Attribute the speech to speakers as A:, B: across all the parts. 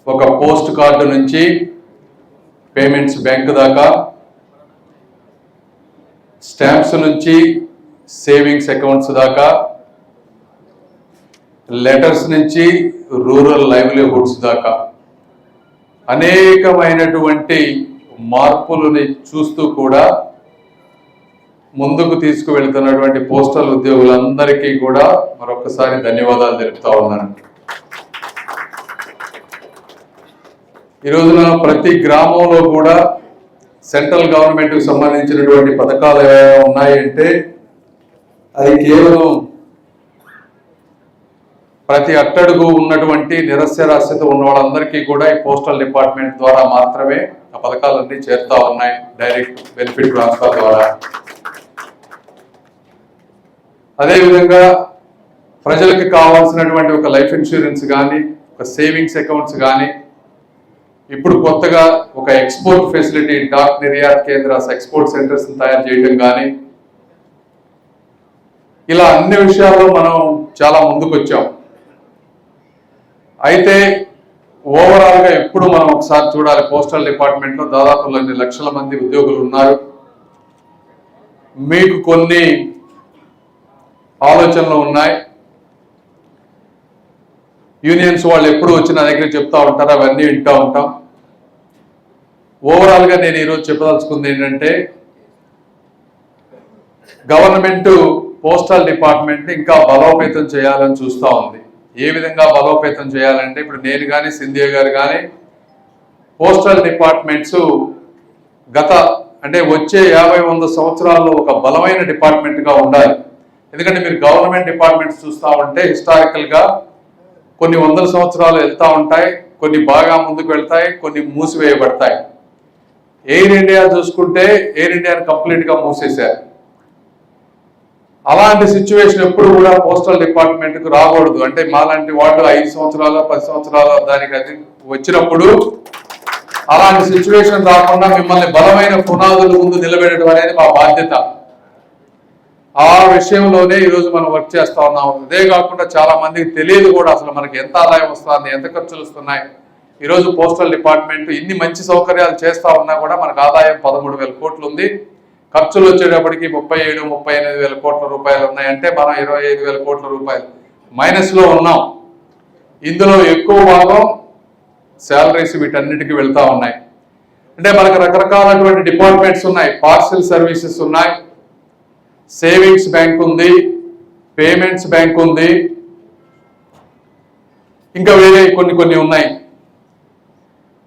A: ఒక post card నుంచి payments bank దాకా, స్టాంప్స్ నుంచి సేవింగ్స్ అకౌంట్స్ దాకా, లెటర్స్ నుంచి రూరల్ లైవ్లీహుడ్స్ దాకా అనేకమైనటువంటి మార్పులని చూస్తూ కూడా ముందుకు తీసుకువెళ్తున్నటువంటి పోస్టల్ ఉద్యోగులందరికీ కూడా మరొకసారి ధన్యవాదాలు తెలుపుతా ఉన్నాను. ఈ రోజున ప్రతి గ్రామంలో కూడా సెంట్రల్ గవర్నమెంట్కి సంబంధించినటువంటి పథకాలు ఏమైనా ఉన్నాయంటే అది కేవలం ప్రతి అట్టడుగు ఉన్నటువంటి నిరక్షరాస్యత ఉన్న వాళ్ళందరికీ కూడా ఈ పోస్టల్ డిపార్ట్మెంట్ ద్వారా మాత్రమే ఆ పథకాలన్నీ చేరుతా ఉన్నాయి, డైరెక్ట్ బెనిఫిట్ ట్రాన్స్ఫర్ ద్వారా. అదేవిధంగా ప్రజలకు కావాల్సినటువంటి ఒక లైఫ్ ఇన్సూరెన్స్ కానీ, ఒక సేవింగ్స్ అకౌంట్స్ కానీ, ఇప్పుడు కొత్తగా ఒక export facility dock నిర్యాత్ కేంద్రాస్ export centres తయారు చేయడం కానీ, ఇలా అన్ని విషయాల్లో మనం చాలా ముందుకు వచ్చాం. అయితే ఓవరాల్గా ఎప్పుడు మనం ఒకసారి చూడాలి, పోస్టల్ డిపార్ట్మెంట్లో దాదాపు 2 లక్షల మంది ఉద్యోగులు ఉన్నారు. మీకు కొన్ని ఆలోచనలు ఉన్నాయి. యూనియన్స్ వాళ్ళు ఎప్పుడు వచ్చి నా దగ్గర చెప్తా ఉంటారు, అవన్నీ వింటూ ఉంటాం. ఓవరాల్గా నేను ఈరోజు చెప్పదలుచుకుంది ఏంటంటే, గవర్నమెంట్ పోస్టల్ డిపార్ట్మెంట్ ఇంకా బలోపేతం చేయాలని చూస్తూ ఉంది. ఏ విధంగా బలోపేతం చేయాలంటే, ఇప్పుడు నేను కానీ సింధియా గారు కానీ పోస్టల్ డిపార్ట్మెంట్స్ వచ్చే 50-100 సంవత్సరాల్లో ఒక బలమైన డిపార్ట్మెంట్గా ఉండాలి. ఎందుకంటే మీరు గవర్నమెంట్ డిపార్ట్మెంట్స్ చూస్తూ ఉంటే హిస్టారికల్గా కొన్ని 100 సంవత్సరాలు వెళ్తూ ఉంటాయి, కొన్ని బాగా ముందుకు వెళ్తాయి, కొన్ని మూసివేయబడతాయి. ఎయిర్ ఇండియా చూసుకుంటే ఎయిర్ ఇండియాని కంప్లీట్గా మూసేశారు. అలాంటి సిచ్యువేషన్ ఎప్పుడు కూడా పోస్టల్ డిపార్ట్మెంట్కు రాకూడదు. అంటే మాలాంటి వాళ్ళు 5 సంవత్సరాలు 10 సంవత్సరాలు దానికి అది వచ్చినప్పుడు అలాంటి సిచ్యువేషన్ రాకుండా మిమ్మల్ని బలమైన పునాదుల ముందు నిలబెట్టడం అనేది మా బాధ్యత. ఆ విషయంలోనే ఈరోజు మనం వర్క్ చేస్తా ఉన్నాం. అదే కాకుండా చాలా మందికి తెలియదు కూడా అసలు మనకి ఎంత ఆదాయం వస్తుంది, ఎంత ఖర్చులు వస్తున్నాయి. ఈరోజు పోస్టల్ డిపార్ట్మెంట్ ఇన్ని మంచి సౌకర్యాలు చేస్తా ఉన్నా కూడా మనకు ఆదాయం 13,000 కోట్లు ఉంది. ఖర్చులు వచ్చేటప్పటికి 37-38 కోట్ల రూపాయలు ఉన్నాయంటే మనం 25,000 కోట్ల రూపాయలు మైనస్లో ఉన్నాం. ఇందులో ఎక్కువ భాగం శాలరీస్ వీటన్నిటికీ వెళ్తా ఉన్నాయి. అంటే మనకు రకరకాలటువంటి డిపార్ట్మెంట్స్ ఉన్నాయి. పార్సల్ సర్వీసెస్ ఉన్నాయి, సేవింగ్స్ బ్యాంక్ ఉంది, పేమెంట్స్ బ్యాంక్ ఉంది, ఇంకా వేరే కొన్ని ఉన్నాయి.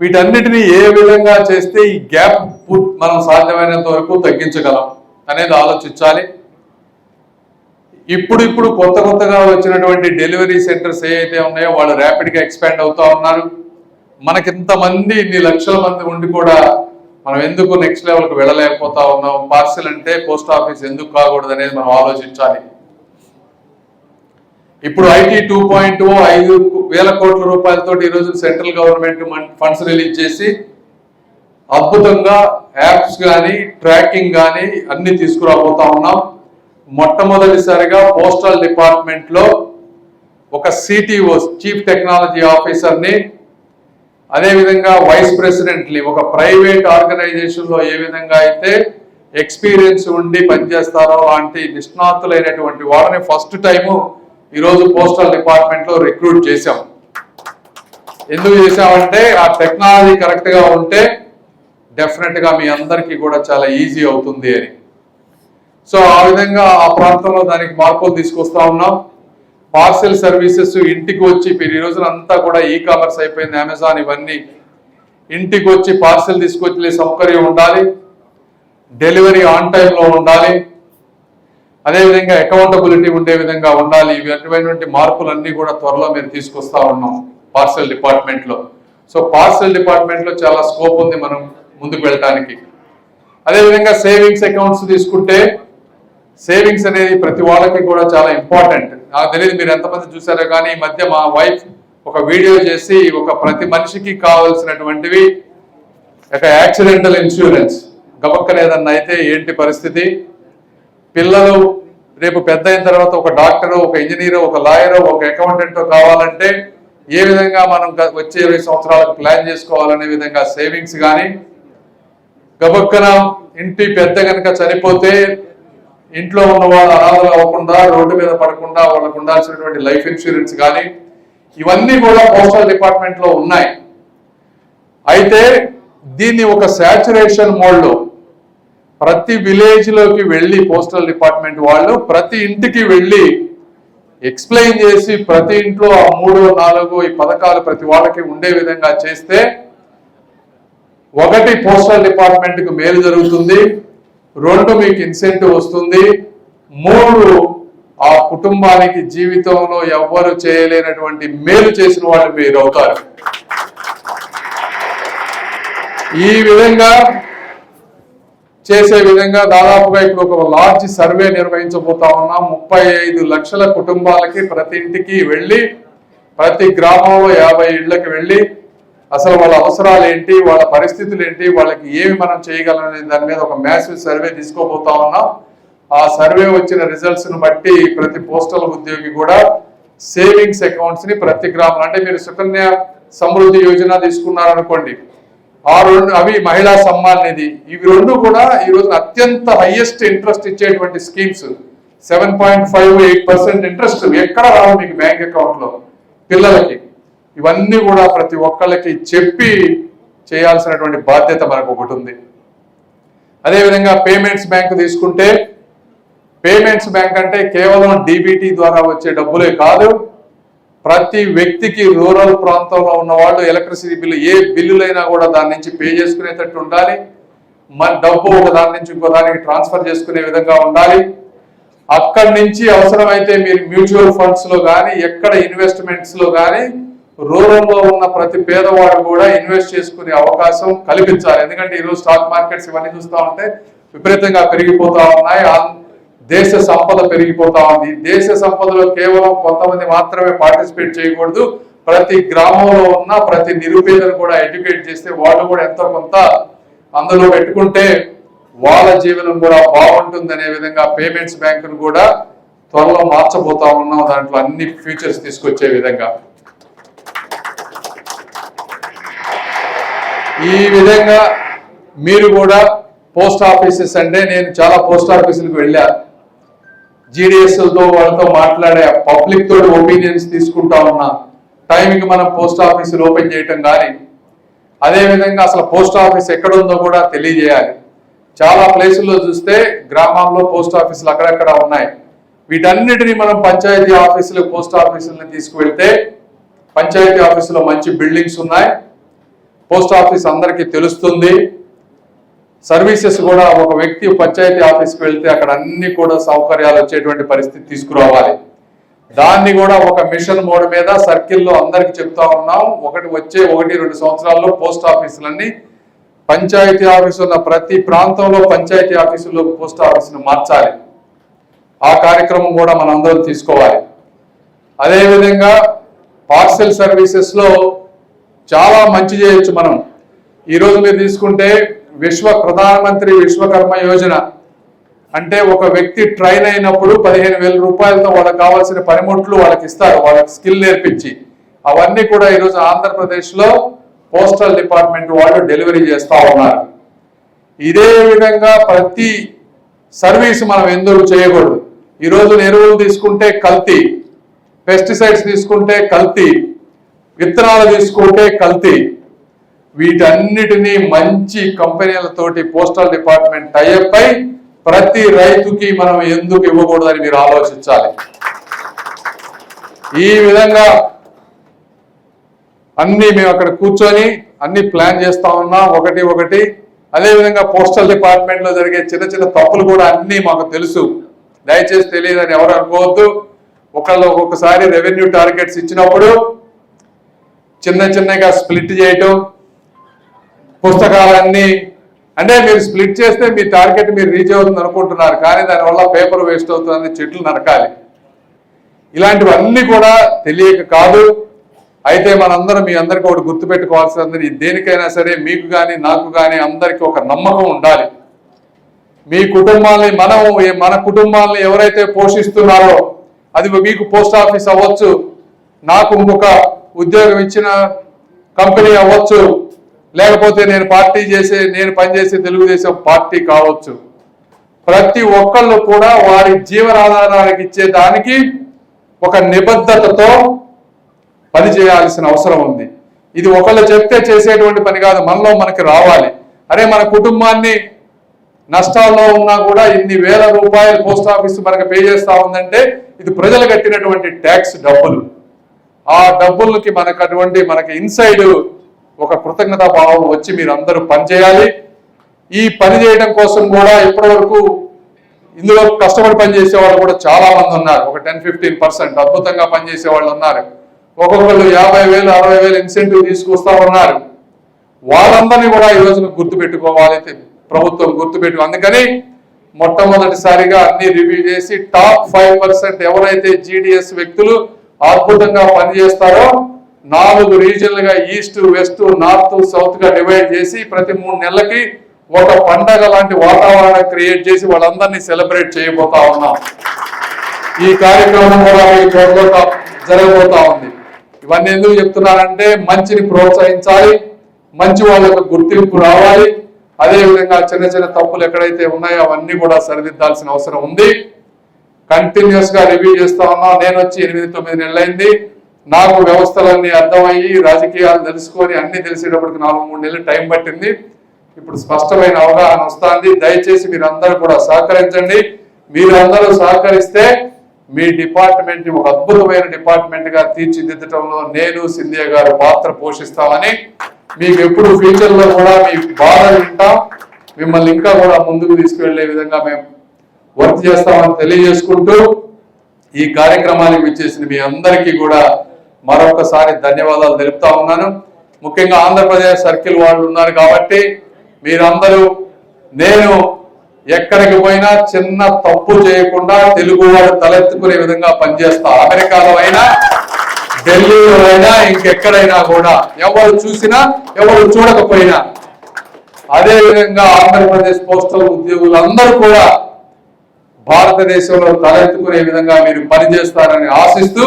A: వీటన్నిటిని ఏ విధంగా చేస్తే ఈ గ్యాప్ మనం సాధ్యమైనంత వరకు తగ్గించగలం అనేది ఆలోచించాలి. ఇప్పుడు కొత్తగా వచ్చినటువంటి డెలివరీ సెంటర్స్ ఏవైతే ఉన్నాయో వాళ్ళు ర్యాపిడ్గా ఎక్స్పాండ్ అవుతా ఉన్నారు. మనకి ఇంతమంది 2 లక్షల మంది ఉండి కూడా మనం ఎందుకు నెక్స్ట్ లెవెల్కి వెళ్ళలేకపోతా ఉన్నాం. పార్సల్ అంటే పోస్ట్ ఆఫీస్ ఎందుకు కాకూడదు అనేది మనం ఆలోచించాలి. ఇప్పుడు IT 2.0 5,000 కోట్ల రూపాయలతో ఈరోజు సెంట్రల్ గవర్నమెంట్ ఫండ్స్ రిలీజ్ చేసి అద్భుతంగా యాప్స్ కానీ ట్రాకింగ్ కానీ అన్ని తీసుకురాబోతా ఉన్నాం. మొట్టమొదటిసారిగా పోస్టల్ డిపార్ట్మెంట్లో ఒక CTO చీఫ్ టెక్నాలజీ ఆఫీసర్ని, అదేవిధంగా వైస్ ప్రెసిడెంట్ని ఒక ప్రైవేట్ ఆర్గనైజేషన్లో ఏ విధంగా అయితే ఎక్స్పీరియన్స్ ఉండి పనిచేస్తారో అలాంటి నిష్ణాతులైనటువంటి వాళ్ళని ఫస్ట్ టైము ఈరోజు పోస్టల్ డిపార్ట్మెంట్లో రిక్రూట్ చేశాం. ఎందుకు చేశామంటే ఆ టెక్నాలజీ కరెక్ట్గా ఉంటే డెఫినెట్గా మీ అందరికీ కూడా చాలా ఈజీ అవుతుంది అని. సో ఆ విధంగా ఆ ప్రాంతంలో దానికి మార్పులు తీసుకొస్తా ఉన్నాం. పార్సెల్ సర్వీసెస్ ఇంటికి వచ్చి ఈ రోజున అంతా కూడా కామర్స్ అయిపోయింది, అమెజాన్ ఇవన్నీ. ఇంటికి వచ్చి పార్సెల్ తీసుకొచ్చే సౌకర్యం ఉండాలి, డెలివరీ ఆన్ టైంలో ఉండాలి, అదేవిధంగా అకౌంటబిలిటీ ఉండే విధంగా ఉండాలి. ఇటువంటి మార్పులన్నీ కూడా త్వరలో మీరు తీసుకొస్తా ఉన్నాం పార్సెల్ డిపార్ట్మెంట్లో. సో పార్సెల్ డిపార్ట్మెంట్లో చాలా స్కోప్ ఉంది మనం ముందుకు వెళ్ళటానికి. అదేవిధంగా సేవింగ్స్ అకౌంట్స్ తీసుకుంటే సేవింగ్స్ అనేది ప్రతి వాళ్ళకి కూడా చాలా ఇంపార్టెంట్. నాకు తెలియదు మీరు ఎంతమంది చూసారో కానీ ఈ మధ్య మా వైఫ్ ఒక వీడియో చేసి ప్రతి మనిషికి కావాల్సినటువంటివి ఒక యాక్సిడెంటల్ ఇన్సూరెన్స్ గబక్కన ఏదన్నా అయితే ఏంటి పరిస్థితి, పిల్లలు రేపు పెద్ద అయిన తర్వాత ఒక డాక్టరు, ఒక ఇంజనీరు, ఒక లాయరు, ఒక అకౌంటెంట్ కావాలంటే ఏ విధంగా మనం వచ్చే 20 సంవత్సరాలకు ప్లాన్ చేసుకోవాలనే విధంగా సేవింగ్స్ కానీ, గబక్కన ఇంటి పెద్ద కనుక చనిపోతే ఇంట్లో ఉన్న వాళ్ళు అనాథలు అవ్వకుండా, రోడ్డు మీద పడకుండా వాళ్ళకు ఉండాల్సినటువంటి లైఫ్ ఇన్సూరెన్స్ కానీ, ఇవన్నీ కూడా పోస్టల్ డిపార్ట్మెంట్ లో ఉన్నాయి. అయితే దీన్ని ఒక సాచురేషన్ మోడ్లో ప్రతి విలేజ్ లోకి వెళ్ళి పోస్టల్ డిపార్ట్మెంట్ వాళ్ళు ప్రతి ఇంటికి వెళ్ళి ఎక్స్ప్లెయిన్ చేసి ప్రతి ఇంట్లో ఆ 3, 4 ఈ పథకాలు ప్రతి వాళ్ళకి ఉండే విధంగా చేస్తే, ఒకటి పోస్టల్ డిపార్ట్మెంట్ కు మేలు జరుగుతుంది, 2 మీకు ఇన్సెంటివ్ వస్తుంది, 3 ఆ కుటుంబానికి జీవితంలో ఎవ్వరు చేయలేనటువంటి మేలు చేసిన వాళ్ళు మీరు అవుతారు. ఈ విధంగా చేసే విధంగా దాదాపుగా ఇప్పుడు ఒక లార్జ్ సర్వే నిర్వహించబోతా ఉన్నాం. 35 లక్షల కుటుంబాలకి ప్రతి ఇంటికి వెళ్ళి, ప్రతి గ్రామంలో 50 ఇళ్లకి వెళ్ళి అసలు వాళ్ళ అవసరాలు ఏంటి, వాళ్ళ పరిస్థితులు ఏంటి, వాళ్ళకి ఏమి మనం చేయగలనే దాని మీద ఒక మ్యాసివ్ సర్వే తీసుకోబోతా ఉన్నాం. ఆ సర్వే వచ్చిన రిజల్ట్స్ ను బట్టి ప్రతి పోస్టల్ ఉద్యోగి కూడా సేవింగ్స్ అకౌంట్స్ ని ప్రతి గ్రామం, అంటే మీరు సుకన్య సమృద్ధి యోజన తీసుకున్నారనుకోండి, అవి మహిళా సమ్మాన్ నిధి, ఇవి 2 కూడా ఈ రోజు అత్యంత హైయెస్ట్ ఇంట్రెస్ట్ ఇచ్చేటువంటి స్కీమ్స్. 7.58% ఇంట్రెస్ట్ ఎక్కడ రావు మీకు బ్యాంక్ అకౌంట్ లో పిల్లలకి. ఇవన్నీ కూడా ప్రతి ఒక్కళ్ళకి చెప్పి చేయాల్సినటువంటి బాధ్యత మనకు ఒకటి ఉంది. అదేవిధంగా పేమెంట్స్ బ్యాంక్ తీసుకుంటే, పేమెంట్స్ బ్యాంక్ అంటే కేవలం డీబీటీ ద్వారా వచ్చే డబ్బులే కాదు, ప్రతి వ్యక్తికి రూరల్ ప్రాంతంలో ఉన్న వాళ్ళు ఎలక్ట్రిసిటీ బిల్లు ఏ బిల్లులైనా కూడా దాని నుంచి పే చేసుకునేటట్టు ఉండాలి. మన డబ్బు ఒక దాని నుంచి ఇంకో దానికి ట్రాన్స్ఫర్ చేసుకునే విధంగా ఉండాలి. అక్కడి నుంచి అవసరమైతే మీరు మ్యూచువల్ ఫండ్స్ లో కానీ, ఎక్కడ ఇన్వెస్ట్మెంట్స్ లో కానీ రూరల్లో ఉన్న ప్రతి పేదవాడు కూడా ఇన్వెస్ట్ చేసుకునే అవకాశం కల్పించాలి. ఎందుకంటే ఈరోజు స్టాక్ మార్కెట్స్ ఇవన్నీ చూస్తూ ఉంటే విపరీతంగా పెరిగిపోతా ఉన్నాయి, దేశ సంపద పెరిగిపోతా ఉంది. దేశ సంపదలో కేవలం కొంతమంది మాత్రమే పార్టిసిపేట్ చేయకూడదు. ప్రతి గ్రామంలో ఉన్న ప్రతి నిరుపేదను కూడా ఎడ్యుకేట్ చేస్తే వాళ్ళు కూడా ఎంతో కొంత అందులో పెట్టుకుంటే వాళ్ళ జీవనం కూడా బాగుంటుంది అనే విధంగా పేమెంట్స్ బ్యాంకును కూడా త్వరలో మార్చబోతా ఉన్నాం, దాంట్లో అన్ని ఫీచర్స్ తీసుకొచ్చే విధంగా. ఈ విధంగా మీరు కూడా పోస్ట్ ఆఫీసెస్ అంటే, నేను చాలా పోస్ట్ ఆఫీసులకు వెళ్ళా, జీడిఎస్లతో వాళ్ళతో మాట్లాడే పబ్లిక్ తోటి ఒపీనియన్స్ తీసుకుంటా ఉన్నా. టైంకి మనం పోస్ట్ ఆఫీసులు ఓపెన్ చేయటం కానీ, అదేవిధంగా అసలు పోస్ట్ ఆఫీస్ ఎక్కడ ఉందో కూడా తెలియజేయాలి. చాలా ప్లేసుల్లో చూస్తే గ్రామాల్లో పోస్ట్ ఆఫీసులు అక్కడక్కడ ఉన్నాయి. వీటన్నిటిని మనం పంచాయతీ ఆఫీసులు, పోస్ట్ ఆఫీసులని తీసుకువెళ్తే, పంచాయతీ ఆఫీసులో మంచి బిల్డింగ్స్ ఉన్నాయి, పోస్ట్ ఆఫీస్ అందరికీ తెలుస్తుంది, సర్వీసెస్ కూడా ఒక వ్యక్తి పంచాయతీ ఆఫీస్కి వెళ్తే అక్కడ అన్ని కూడా సౌకర్యాలు వచ్చేటువంటి పరిస్థితి తీసుకురావాలి. దాన్ని కూడా ఒక మిషన్ మోడ్ మీద సర్కిల్లో అందరికి చెప్తా ఉన్నాం. వచ్చే 1-2 సంవత్సరాల్లో పోస్ట్ ఆఫీసులన్నీ పంచాయతీ ఆఫీసు ఉన్న ప్రతి ప్రాంతంలో పంచాయతీ ఆఫీసుల్లో పోస్ట్ ఆఫీసును మార్చాలి. ఆ కార్యక్రమం కూడా మనం అందరం తీసుకోవాలి. అదేవిధంగా పార్సెల్ సర్వీసెస్ లో చాలా మంచి చేయొచ్చు మనం. ఈరోజు మీరు తీసుకుంటే ప్రధానమంత్రి విశ్వకర్మ యోజన అంటే ఒక వ్యక్తి ట్రైన్ అయినప్పుడు 15,000 రూపాయలతో వాళ్ళకి కావాల్సిన పనిముట్లు వాళ్ళకి ఇస్తారు, వాళ్ళకి స్కిల్ నేర్పించి. అవన్నీ కూడా ఈరోజు ఆంధ్రప్రదేశ్ లో పోస్టల్ డిపార్ట్మెంట్ వాళ్ళు డెలివరీ చేస్తా ఉన్నారు. ఇదే విధంగా ప్రతి సర్వీస్ మనం ఎందుకు చేయకూడదు. ఈరోజు ఎరువులు తీసుకుంటే కల్తీ, పెస్టిసైడ్స్ తీసుకుంటే కల్తీ, విత్తనాలు తీసుకుంటే కల్తీ. వీటన్నిటినీ మంచి కంపెనీలతోటి పోస్టల్ డిపార్ట్మెంట్ టైఅప్ అయి ప్రతి రైతుకి మనం ఎందుకు ఇవ్వకూడదని మీరు ఆలోచించాలి. ఈ విధంగా అన్ని మేము అక్కడ కూర్చొని అన్ని ప్లాన్ చేస్తా ఉన్నాం ఒకటి. అదేవిధంగా పోస్టల్ డిపార్ట్మెంట్ లో జరిగే చిన్న చిన్న తప్పులు కూడా అన్ని మాకు తెలుసు, దయచేసి తెలియదని ఎవరు అనుకోవద్దు. ఒక్కొక్కసారి రెవెన్యూ టార్గెట్స్ ఇచ్చినప్పుడు చిన్నగా స్ప్లిట్ చేయటం, పుస్తకాలన్నీ అంటే మీరు స్ప్లిట్ చేస్తే మీ టార్గెట్ మీరు రీచ్ అవుతుంది అనుకుంటున్నారు, కానీ దానివల్ల పేపర్ వేస్ట్ అవుతుందని చెట్లు నరకాలి. ఇలాంటివన్నీ కూడా తెలియక కాదు. అయితే మనందరం మీ అందరికీ ఒకటి గుర్తుపెట్టుకోవాల్సింది, దేనికైనా సరే మీకు కానీ నాకు కానీ అందరికీ ఒక నమ్మకం ఉండాలి. మీ కుటుంబాన్ని మన కుటుంబాన్ని ఎవరైతే పోషిస్తున్నారో, అది మీకు పోస్ట్ ఆఫీస్ అవ్వచ్చు, నాకు ఇంకొక ఉద్యోగం ఇచ్చిన కంపెనీ అవ్వచ్చు, లేకపోతే నేను పనిచేసే తెలుగుదేశం పార్టీ కావచ్చు. ప్రతి ఒక్కళ్ళు కూడా వారి జీవనాధారానికి ఇచ్చేదానికి ఒక నిబద్ధతతో పని చేయాల్సిన అవసరం ఉంది. ఇది ఒకళ్ళు చెప్తే చేసేటువంటి పని కాదు, మనలో మనకి రావాలి. అరే మన కుటుంబాన్ని నష్టాల్లో ఉన్నా కూడా ఇన్ని వేల రూపాయలు పోస్ట్ ఆఫీస్ మనకు పే చేస్తా ఉందంటే ఇది ప్రజలు కట్టినటువంటి ట్యాక్స్ డబ్బులు. ఆ డబ్బులకి మనకి ఇన్సైడ్ ఒక కృతజ్ఞతా భావం వచ్చి మీరు అందరూ పనిచేయాలి. ఈ పని చేయడం కోసం కూడా ఇప్పటి వరకు ఇందులో కష్టపడి పనిచేసే వాళ్ళు కూడా చాలా మంది ఉన్నారు. ఒక 10-15% అద్భుతంగా పనిచేసే వాళ్ళు ఉన్నారు. ఒక్కొక్కళ్ళు 50,000 60,000 ఇన్సెంటివ్ తీసుకొస్తా ఉన్నారు. వాళ్ళందరినీ కూడా ఈ రోజున గుర్తుపెట్టుకోవాలి, ప్రభుత్వం గుర్తుపెట్టు. అందుకని మొట్టమొదటిసారిగా అన్ని రివ్యూ చేసి టాప్ 5% ఎవరైతే GDS వ్యక్తులు అద్భుతంగా పనిచేస్తారో 4 రీజన్లుగా ఈస్ట్, వెస్ట్, నార్త్, సౌత్ గా డివైడ్ చేసి ప్రతి 3 నెలలకి ఒక పండగ లాంటి వాతావరణం క్రియేట్ చేసి వాళ్ళందరినీ సెలబ్రేట్ చేయబోతా ఉన్నాం. ఈ కార్యక్రమం కూడా మీ త్వరలో జరగబోతా ఉంది. ఇవన్నీ ఎందుకు చెప్తున్నారంటే మంచిని ప్రోత్సహించాలి, మంచి వాళ్ళకు గుర్తింపు రావాలి. అదేవిధంగా చిన్న చిన్న తప్పులు ఎక్కడైతే ఉన్నాయో అవన్నీ కూడా సరిదిద్దాల్సిన అవసరం ఉంది. కంటిన్యూస్ గా రివ్యూ చేస్తా ఉన్నాం. నేను వచ్చి 8-9 నెలలైంది. నాకు వ్యవస్థలన్నీ అర్థమయ్యి రాజకీయాలు తెలుసుకొని అన్ని తెలిసేటప్పటికి 4-3 నెలలు టైం పట్టింది. ఇప్పుడు స్పష్టమైన అవగాహన వస్తుంది. దయచేసి మీరందరూ కూడా సహకరించండి. మీరందరూ సహకరిస్తే మీ డిపార్ట్మెంట్ ని ఒక అద్భుతమైన డిపార్ట్మెంట్ గా తీర్చిదిద్దటంలో నేను సింధియా గారు పాత్ర పోషిస్తామని, మీకు ఎప్పుడు ఫ్యూచర్ లో కూడా మీ బాధ వింటాం, మిమ్మల్ని ఇంకా కూడా ముందుకు తీసుకువెళ్లే విధంగా మేము వర్క్ చేస్తామని తెలియజేసుకుంటూ ఈ కార్యక్రమానికి విచ్చేసిన మీ అందరికీ కూడా మరొకసారి ధన్యవాదాలు తెలుపుతా ఉన్నాను. ముఖ్యంగా ఆంధ్రప్రదేశ్ సర్కిల్ వాళ్ళు ఉన్నారు కాబట్టి మీరందరూ నేను ఎక్కడికి పోయినా చిన్న తప్పు చేయకుండా తెలుగు వాడు తలెత్తుకునే విధంగా పనిచేస్తా. అమెరికాలో అయినా, ఢిల్లీలో అయినా, ఇంకెక్కడైనా కూడా ఎవరు చూసినా ఎవరు చూడకపోయినా అదే విధంగా ఆంధ్రప్రదేశ్ పోస్టల్ ఉద్యోగులందరూ కూడా భారతదేశంలో తలెత్తుకునే విధంగా మీరు పనిచేస్తారని ఆశిస్తూ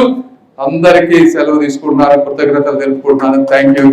A: అందరికీ సెలవు తీసుకుంటున్నాను. కృతజ్ఞతలు తెలుపుకుంటున్నాను. Thank you.